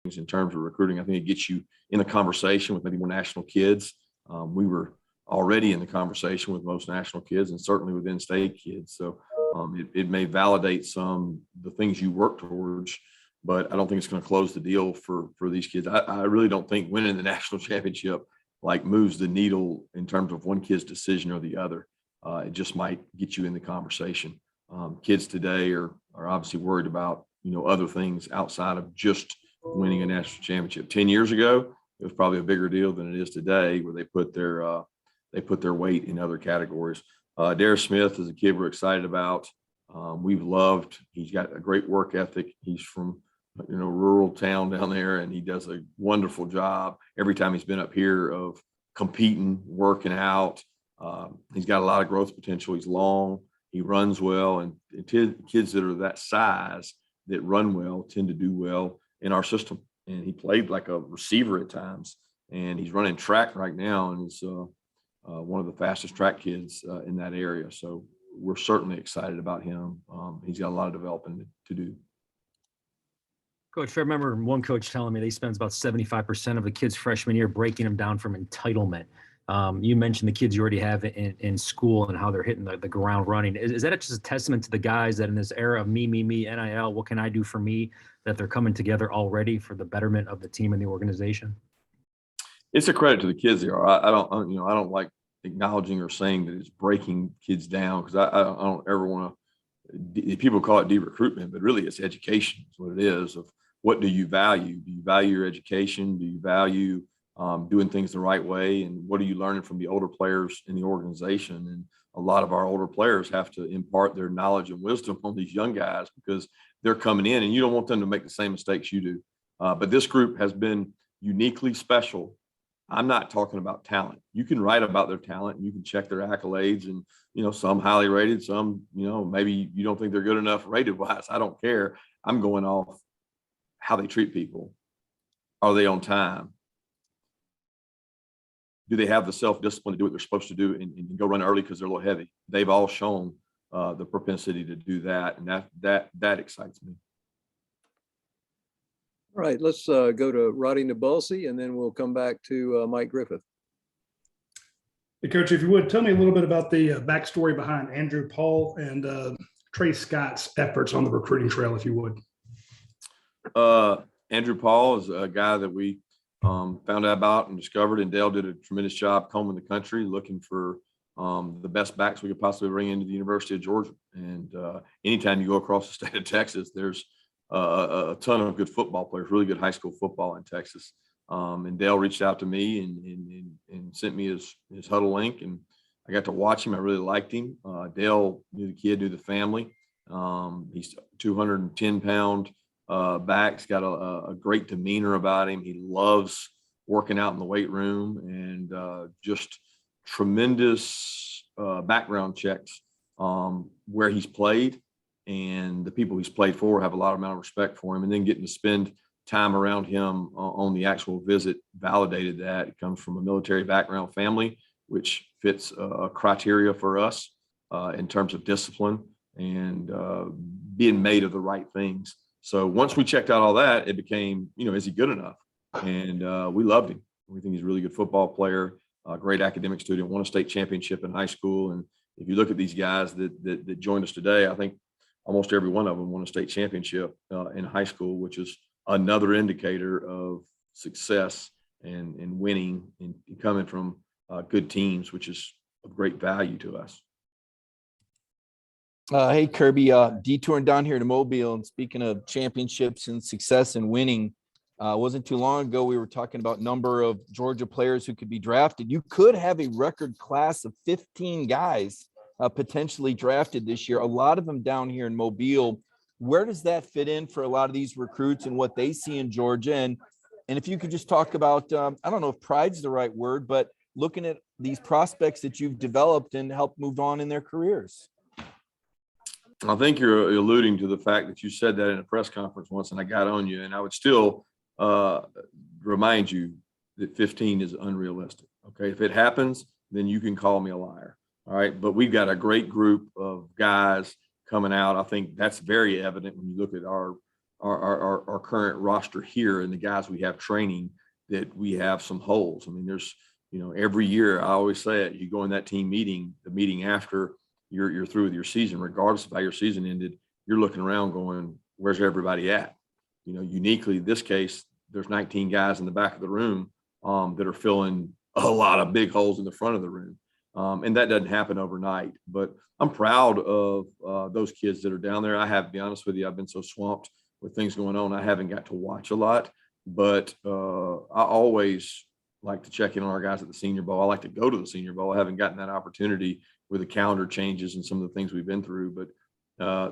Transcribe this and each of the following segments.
in terms of recruiting. I think it gets you in a conversation with maybe more national kids. We were already in the conversation with most national kids and certainly with in-state kids. So it may validate the things you work towards, but I don't think it's going to close the deal for these kids. I really don't think winning the national championship moves the needle in terms of one kid's decision or the other. It just might get you in the conversation. Kids today are obviously worried about, other things outside of just winning a national championship. 10 years ago, it was probably a bigger deal than it is today, where they put their weight in other categories. Darius Smith is a kid we're excited about. We've loved. He's got a great work ethic. He's from rural town down there, and he does a wonderful job every time he's been up here of competing, working out. He's got a lot of growth potential. He's long. He runs well, and kids that are that size that run well tend to do well in our system. And he played like a receiver at times, and he's running track right now, and he's one of the fastest track kids in that area. So we're certainly excited about him. He's got a lot of developing to do. Coach, I remember one coach telling me they spends about 75% of the kids' freshman year breaking them down from entitlement. You mentioned the kids you already have in school and how they're hitting the ground running. Is that just a testament to the guys that in this era of me, NIL, what can I do for me, that they're coming together already for the betterment of the team and the organization? It's a credit to the kids there. I don't like acknowledging or saying that it's breaking kids down, because I don't ever want to. People call it de-recruitment, but really it's education. Is what it is. Of what do you value? Do you value your education? Do you value doing things the right way? And what are you learning from the older players in the organization? And a lot of our older players have to impart their knowledge and wisdom on these young guys, because they're coming in and you don't want them to make the same mistakes you do. But this group has been uniquely special. I'm not talking about talent. You can write about their talent and you can check their accolades, and, some highly rated, some, maybe you don't think they're good enough rated wise. I don't care. I'm going off how they treat people. Are they on time? Do they have the self-discipline to do what they're supposed to do and go run early because they're a little heavy? They've all shown the propensity to do that, and that excites me. All right, let's go to Roddy Nabulsi, and then we'll come back to Mike Griffith. Hey, Coach, if you would, tell me a little bit about the backstory behind Andrew Paul and Trey Scott's efforts on the recruiting trail, if you would. Andrew Paul is a guy that we found out about and discovered, and Dale did a tremendous job combing the country looking for the best backs we could possibly bring into the University of Georgia. And anytime you go across the state of Texas, there's a ton of good football players, really good high school football in Texas. And Dale reached out to me and sent me his huddle link, and I got to watch him. I really liked him. Dale knew the kid, knew the family. He's 210-pound back. He's got a great demeanor about him. He loves working out in the weight room, and just tremendous background checks where he's played, and the people he's played for have a lot amount of respect for him. And then getting to spend time around him on the actual visit validated that. It comes from a military background family, which fits a criteria for us in terms of discipline and being made of the right things. So once we checked out all that, it became, is he good enough? And we loved him. We think he's a really good football player, a great academic student, won a state championship in high school. And if you look at these guys that joined us today, I think almost every one of them won a state championship in high school, which is another indicator of success and winning and coming from good teams, which is of great value to us. Hey, Kirby, detouring down here to Mobile, and speaking of championships and success and winning, wasn't too long ago we were talking about number of Georgia players who could be drafted. You could have a record class of 15 guys potentially drafted this year, a lot of them down here in Mobile. Where does that fit in for a lot of these recruits and what they see in Georgia? And if you could just talk about, I don't know if pride's the right word, but looking at these prospects that you've developed and helped move on in their careers. I think you're alluding to the fact that you said that in a press conference once, and I got on you, and I would still remind you that 15 is unrealistic. Okay. If it happens, then you can call me a liar. All right. But we've got a great group of guys coming out. I think that's very evident when you look at our our current roster here and the guys we have training, that we have some holes. I mean, there's, every year I always say it, you go in that team meeting, the meeting after you're through with your season, regardless of how your season ended, you're looking around going, where's everybody at? Uniquely this case, there's 19 guys in the back of the room that are filling a lot of big holes in the front of the room. And that doesn't happen overnight, but I'm proud of those kids that are down there. I have to be honest with you, I've been so swamped with things going on, I haven't got to watch a lot, but I always like to check in on our guys at the Senior Bowl. I like to go to the Senior Bowl. I haven't gotten that opportunity with the calendar changes and some of the things we've been through, but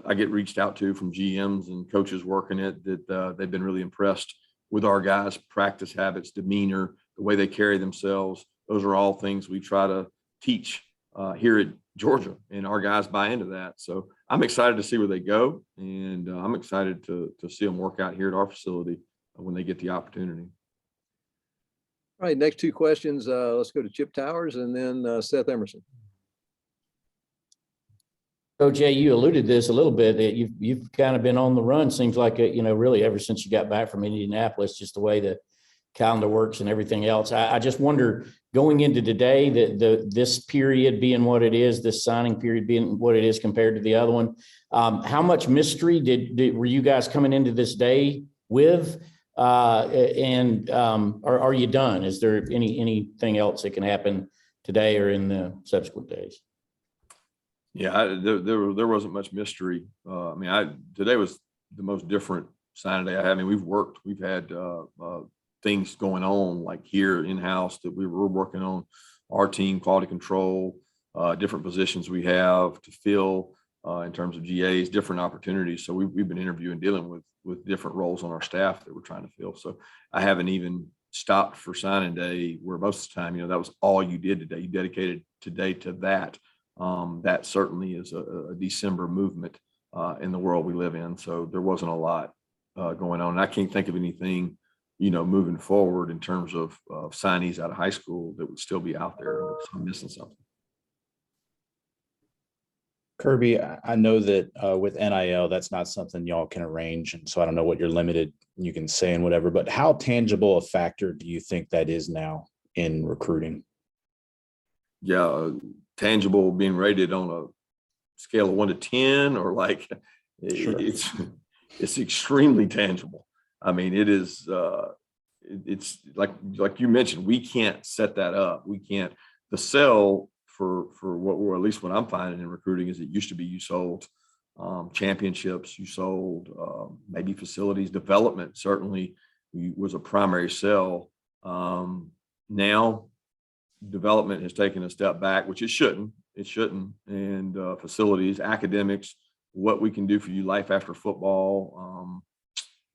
I get reached out to from GMs and coaches working it that they've been really impressed with our guys' practice habits, demeanor, the way they carry themselves. Those are all things we try to teach here at Georgia, and our guys buy into that. So I'm excited to see where they go, and I'm excited to see them work out here at our facility when they get the opportunity. All right, next two questions. Let's go to Chip Towers and then Seth Emerson. Coach, you alluded to this a little bit, that you've kind of been on the run, seems like, really ever since you got back from Indianapolis, just the way the calendar works and everything else. I just wonder, going into today, this period being what it is, this signing period being what it is compared to the other one, how much mystery were you guys coming into this day with? And are you done? Is there anything else that can happen today or in the subsequent days? Yeah, there wasn't much mystery. Today was the most different signing day I had. I mean, we've had things going on like here in-house that we were working on, our team, quality control, different positions we have to fill in terms of GAs, different opportunities. So we've been interviewing, dealing with different roles on our staff that we're trying to fill. So I haven't even stopped for signing day, where most of the time, that was all you did today. You dedicated today to that. That certainly is a December movement in the world we live in. So there wasn't a lot going on. And I can't think of anything, moving forward in terms of signees out of high school that would still be out there. I'm missing something. Kirby, I know that with NIL, that's not something y'all can arrange. And so I don't know what you're limited, you can say and whatever, but how tangible a factor do you think that is now in recruiting? Yeah, tangible being rated on a scale of 1 to 10, or like Sure. it's extremely tangible. I mean, it is it's like you mentioned, we can't set that up. We can't. The sell for what we're, at least what I'm finding in recruiting, is it used to be you sold championships, you sold maybe facilities development, certainly was a primary sell. Now development has taken a step back, which it shouldn't, and facilities, academics, what we can do for you, life after football,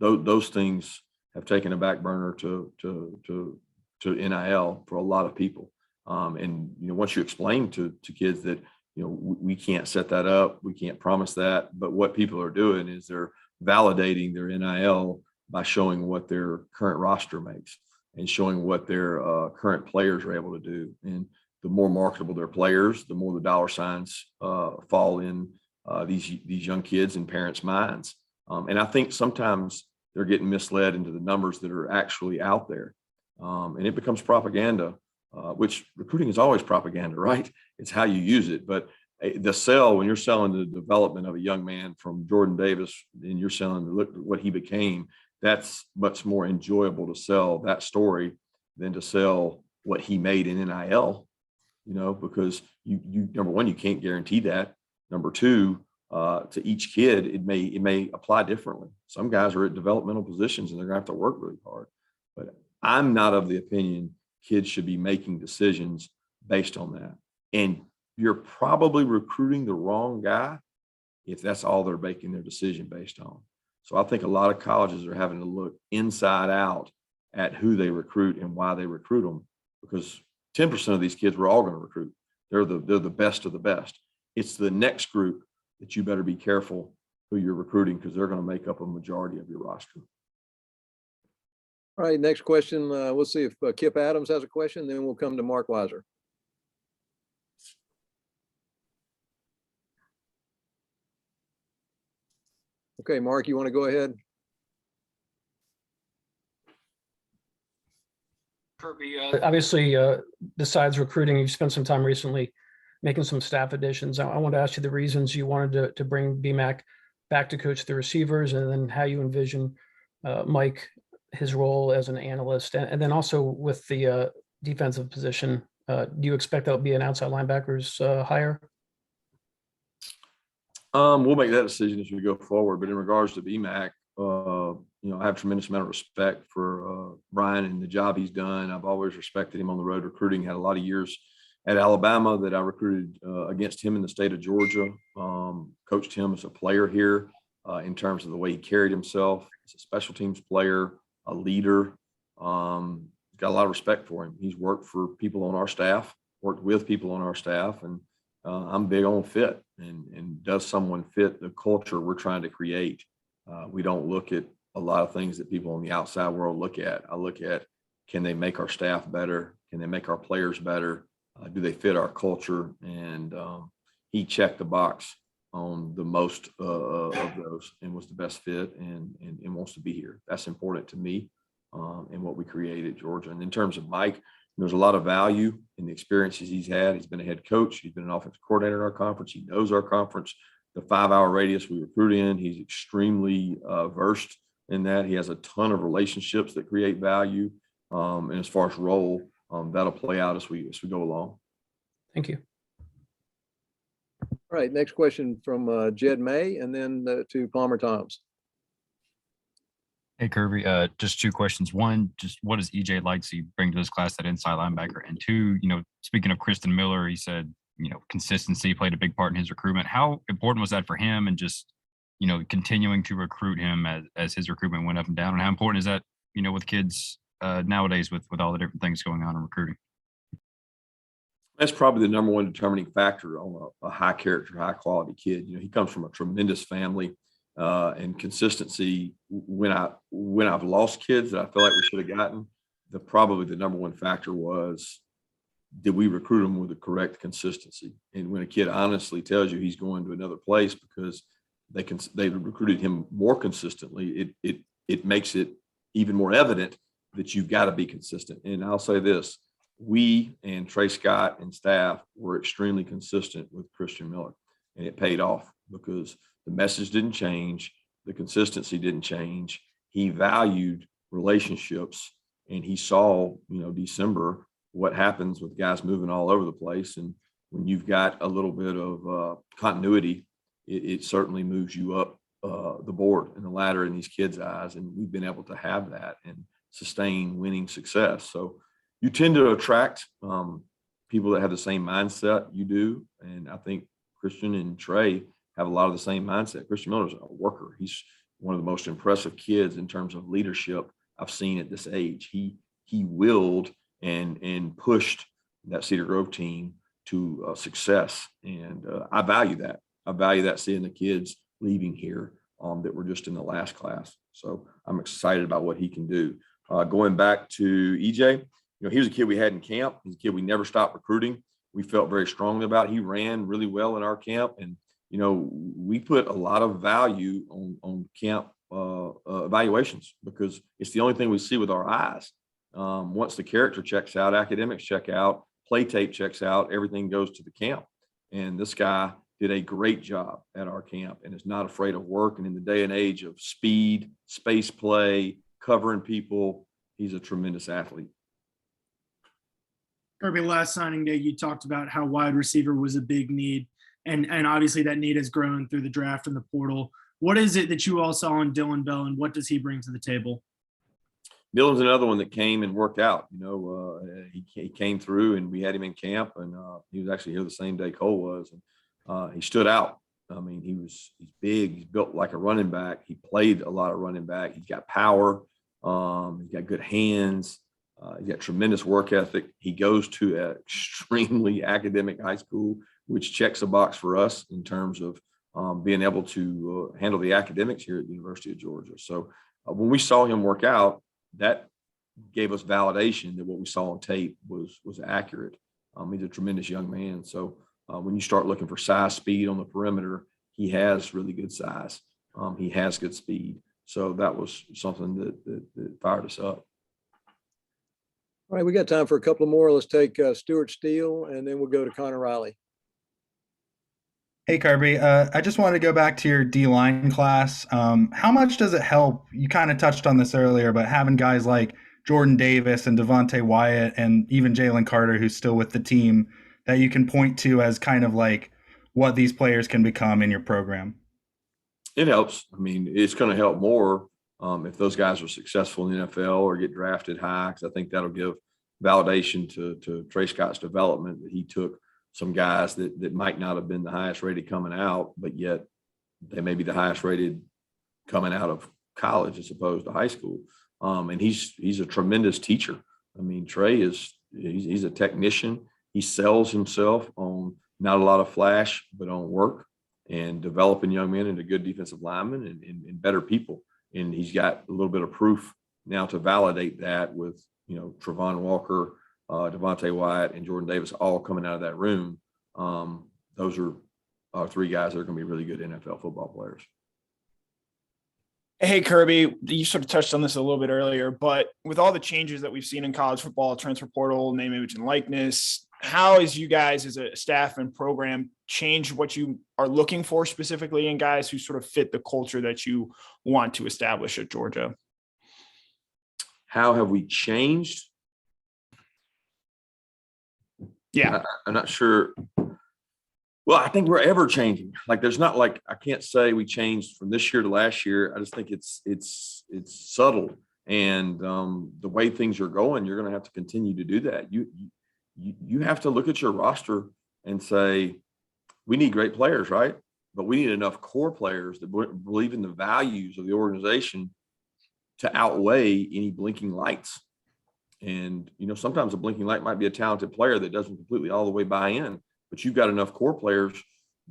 those things have taken a back burner to NIL for a lot of people. And once you explain to kids that we can't set that up, we can't promise that, but what people are doing is they're validating their NIL by showing what their current roster makes and showing what their current players are able to do. And the more marketable their players, the more the dollar signs fall in these young kids and parents' minds. And I think sometimes they're getting misled into the numbers that are actually out there. And it becomes propaganda, which recruiting is always propaganda, right? It's how you use it. But the sell, when you're selling the development of a young man from Jordan Davis, and you're selling look what he became, that's much more enjoyable to sell that story than to sell what he made in NIL, because you number one, you can't guarantee that. Number two, to each kid, it may apply differently. Some guys are at developmental positions and they're gonna have to work really hard. But I'm not of the opinion kids should be making decisions based on that. And you're probably recruiting the wrong guy if that's all they're making their decision based on. So I think a lot of colleges are having to look inside out at who they recruit and why they recruit them, because 10% of these kids we're all going to recruit. They're the best of the best. It's the next group that you better be careful who you're recruiting, because they're going to make up a majority of your roster. All right, next question. We'll see if Kip Adams has a question, then we'll come to Mark Weiser. Okay, Mark, you want to go ahead? Kirby, obviously, besides recruiting, you've spent some time recently making some staff additions. I want to ask you the reasons you wanted to bring BMAC back to coach the receivers, and then how you envision Mike, his role as an analyst, and then also with the defensive position. Do you expect that'll be an outside linebackers hire? We'll make that decision as we go forward. But in regards to BMAC, I have a tremendous amount of respect for Brian and the job he's done. I've always respected him on the road recruiting. Had a lot of years at Alabama that I recruited against him in the state of Georgia. Coached him as a player here in terms of the way he carried himself as a special teams player, a leader. Got a lot of respect for him. He's worked for people on our staff, worked with people on our staff, and I'm big on fit. And does someone fit the culture we're trying to create? We don't look at a lot of things that people in the outside world look at. I look at, can they make our staff better? Can they make our players better? Do they fit our culture? And he checked the box on the most of those and was the best fit and wants to be here. That's important to me and what we create at Georgia. And in terms of Mike, there's a lot of value in the experiences he's had. He's been a head coach. He's been an offensive coordinator in our conference. He knows our conference, the 5-hour radius we recruit in. He's extremely versed in that. He has a ton of relationships that create value. And as far as role, that'll play out as we go along. Thank you. All right, next question from Jed May, and then to Palmer Thomas. Hey, Kirby, just two questions. One, just what does EJ Lightsey bring to this class, that inside linebacker? And two, speaking of Kristen Miller, he said, consistency played a big part in his recruitment. How important was that for him, and just, continuing to recruit him as his recruitment went up and down? And how important is that, with kids nowadays with all the different things going on in recruiting? That's probably the number one determining factor on a high character, high quality kid. He comes from a tremendous family. And consistency, when I've lost kids that I feel like we should have gotten, probably the number one factor was, did we recruit them with the correct consistency? And when a kid honestly tells you he's going to another place because they recruited him more consistently, it makes it even more evident that you've got to be consistent. And I'll say this, we and Trey Scott and staff were extremely consistent with Christian Miller, and it paid off because the message didn't change. The consistency didn't change. He valued relationships, and he saw, December, what happens with guys moving all over the place. And when you've got a little bit of continuity, it certainly moves you up the board and the ladder in these kids' eyes. And we've been able to have that and sustain winning success. So you tend to attract people that have the same mindset you do. And I think Christian and Trey have a lot of the same mindset. Christian Miller's a worker. He's one of the most impressive kids in terms of leadership I've seen at this age. He willed and pushed that Cedar Grove team to success. And I value that. I value that, seeing the kids leaving here that were just in the last class. So I'm excited about what he can do. Going back to EJ, he was a kid we had in camp. He's a kid we never stopped recruiting. We felt very strongly about. He ran really well in our camp. And we put a lot of value on camp evaluations because it's the only thing we see with our eyes. Once the character checks out, academics check out, play tape checks out, everything goes to the camp. And this guy did a great job at our camp and is not afraid of work. And in the day and age of speed, space play, covering people, he's a tremendous athlete. Kirby, last signing day, you talked about how wide receiver was a big need. And obviously that need has grown through the draft and the portal. What is it that you all saw in Dylan Bell, and what does he bring to the table? Dylan's another one that came and worked out. He came through, and we had him in camp, and he was actually here the same day Cole was. And he stood out. I mean, he's big. He's built like a running back. He played a lot of running back. He's got power. He's got good hands. He's got tremendous work ethic. He goes to an extremely academic high school, which checks a box for us in terms of being able to handle the academics here at the University of Georgia. So when we saw him work out, that gave us validation that what we saw on tape was accurate. He's a tremendous young man. So when you start looking for size, speed on the perimeter, he has really good size. He has good speed. So that was something that fired us up. All right, we got time for a couple more. Let's take Stuart Steele, and then we'll go to Connor Riley. Hey, Kirby. I just wanted to go back to your D-line class. How much does it help? You kind of touched on this earlier, but having guys like Jordan Davis and Devontae Wyatt and even Jalen Carter, who's still with the team, that you can point to as kind of like what these players can become in your program? It helps. I mean, it's going to help more if those guys are successful in the NFL or get drafted high, because I think that'll give validation to Trey Scott's development, that he took some guys that might not have been the highest rated coming out, but yet they may be the highest rated coming out of college as opposed to high school. And he's a tremendous teacher. I mean, Trey he's a technician. He sells himself on not a lot of flash, but on work and developing young men into good defensive linemen and better people. And he's got a little bit of proof now to validate that with, Travon Walker, Devontae Wyatt, and Jordan Davis all coming out of that room. Those are three guys that are going to be really good NFL football players. Hey, Kirby, you sort of touched on this a little bit earlier, but with all the changes that we've seen in college football, transfer portal, name, image, and likeness, how is you guys as a staff and program change what you are looking for specifically in guys who sort of fit the culture that you want to establish at Georgia? How have we changed? Yeah. I'm not sure. Well, I think we're ever changing. Like, there's not like, I can't say we changed from this year to last year. I just think it's subtle. And the way things are going, you're going to have to continue to do that. You have to look at your roster and say, we need great players, right? But we need enough core players that believe in the values of the organization to outweigh any blinking lights. And, sometimes a blinking light might be a talented player that doesn't completely all the way buy in, but you've got enough core players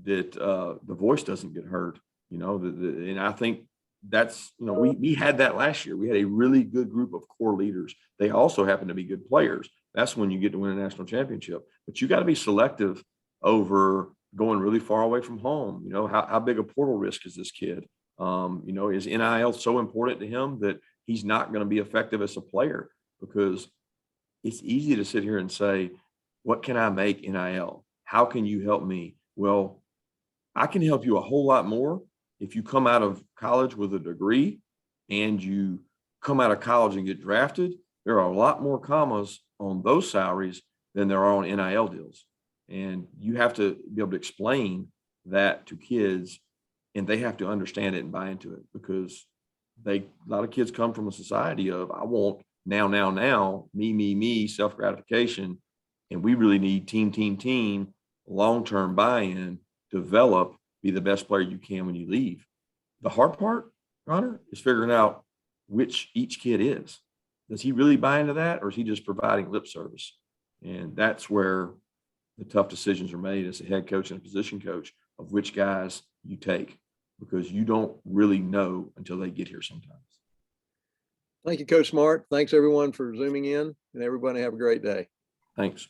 that the voice doesn't get heard, and I think that's, we had that last year. We had a really good group of core leaders. They also happen to be good players. That's when you get to win a national championship, but you got to be selective over going really far away from home. How big a portal risk is this kid? Is NIL so important to him that he's not going to be effective as a player? Because it's easy to sit here and say, what can I make NIL? How can you help me? Well, I can help you a whole lot more if you come out of college with a degree and you come out of college and get drafted. There are a lot more commas on those salaries than there are on NIL deals. And you have to be able to explain that to kids, and they have to understand it and buy into it, because a lot of kids come from a society of, I want now, me, self-gratification. And we really need team, long-term buy-in, develop, be the best player you can when you leave. The hard part, Connor, is figuring out which each kid is. Does he really buy into that, or is he just providing lip service? And that's where the tough decisions are made as a head coach and a position coach of which guys you take, because you don't really know until they get here sometimes. Thank you, Coach Smart. Thanks, everyone, for zooming in, and everybody have a great day. Thanks.